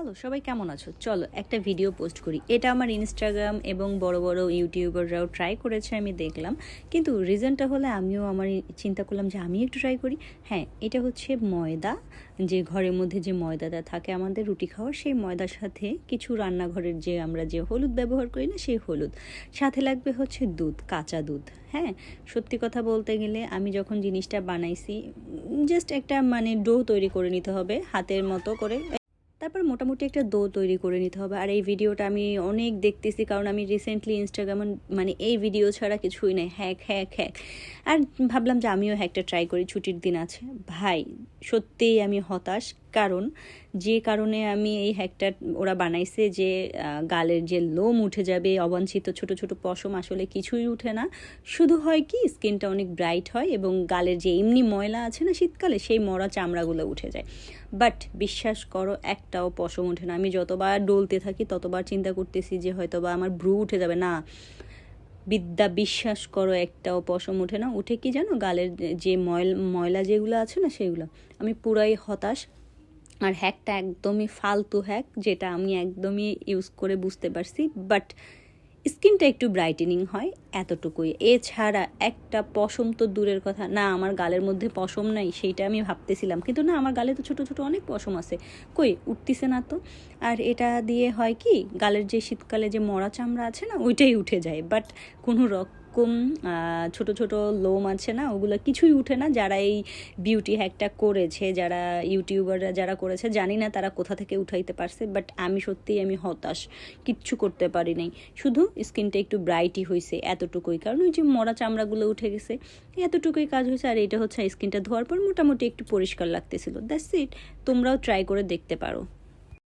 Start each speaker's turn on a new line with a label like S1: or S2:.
S1: Hello, সবাই কেমন আছো? চলো একটা ভিডিও পোস্ট করি। এটা আমার ইনস্টাগ্রাম এবং বড় বড় ইউটিউবাররাও ট্রাই করেছে, আমি দেখলাম। কিন্তু রিজনটা হলে আমিও চিন্তা করলাম যে আমি একটু ট্রাই করি। হ্যাঁ, এটা হচ্ছে ময়দা, যে ঘরের মধ্যে যে ময়দাটা থাকে আমাদের রুটি খাওয়ার, সেই ময়দার সাথে কিছু রান্নাঘরের যে আমরা যে হলুদ ব্যবহার করি না, সেই হলুদ সাথে লাগবে হচ্ছে দুধ, কাঁচা দুধ। হ্যাঁ, সত্যি কথা বলতে গেলে আমি যখন জিনিসটা বানাইছি, জাস্ট একটা ডো তৈরি করে নিতে হবে হাতের মতো করে। তারপর মোটামুটি একটা ডো তৈরি করে নিতে হবে। আর এই ভিডিওটা আমি অনেক দেখতেছি, কারণ আমি রিসেন্টলি ইনস্টাগ্রামে এই ভিডিও ছাড়া কিছুই নেই, হ্যাক হ্যাক হ্যাক। আর ভাবলাম যে আমিও হ্যাকটা ট্রাই করি, ছুটির দিন আছে। ভাই সত্যিই আমি হতাশ, কারণ যে কারণে আমি এই হ্যাকটা ওরা বানাইছে যে গালের যে লোম উঠে যাবে, অবাঞ্ছিত ছোট ছোট পশম, আসলে কিছুই উঠে না। শুধু হয় কি, স্কিনটা অনেক ব্রাইট হয় এবং গালের যে এমনি ময়লা আছে না শীতকালে, সেই মরা চামড়াগুলো উঠে যায়। বাট বিশ্বাস করো, একটাও পশম ওঠে না। আমি যতবার ডলতে থাকি ততবার চিন্তা করতেছি যে হয়তো বা আমার ভ্রু উঠে যাবে। না বিদ্যা, বিশ্বাস করো, একটাও পশম ওঠে না। উঠে কি জানো, গালের যে ময়লা যেগুলো আছে না, সেগুলো। আমি পুরাই হতাশ। আর হ্যাকটা একদমই ফালতু হ্যাক, যেটা আমি একদমই ইউজ করে বুঝতে পারছি। বাট স্কিনটা একটু ব্রাইটেনিং হয়, এতটুকুই। এছাড়া একটা পশম তো দূরের কথা, না আমার গালের মধ্যে পশম নাই সেইটা আমি ভাবতেছিলাম, কিন্তু না, আমার গালে তো ছোট ছোট অনেক পশম আছে, কই উঠতেছে না তো। আর এটা দিয়ে হয় কি, গালের যে শীতকালে যে মরা চামড়া আছে না, ওইটাই উঠে যায়। বাট কোনো রকম ছোট ছোট লোম আছে না, ওগুলো কিছুই উঠে না। যারা এই বিউটি হ্যাকটা করেছে, যারা ইউটিউবাররা যারা করেছে, জানি না তারা কোথা থেকে উঠাইতে পারছে। বাট আমি হতাশ, কিচ্ছু করতে পারি নাই। শুধু স্কিনটা একটু ব্রাইটই হয়েছে, এতটুকুই। কারণ ওই যে মরা চামড়াগুলো উঠে গেছে, এতটুকুই কাজ হয়েছে। আর এটা হচ্ছে স্কিনটা ধোয়ার পর মোটামুটি একটু পরিষ্কার লাগতেছিল। That's it. তোমরাও ট্রাই করে দেখতে পারো।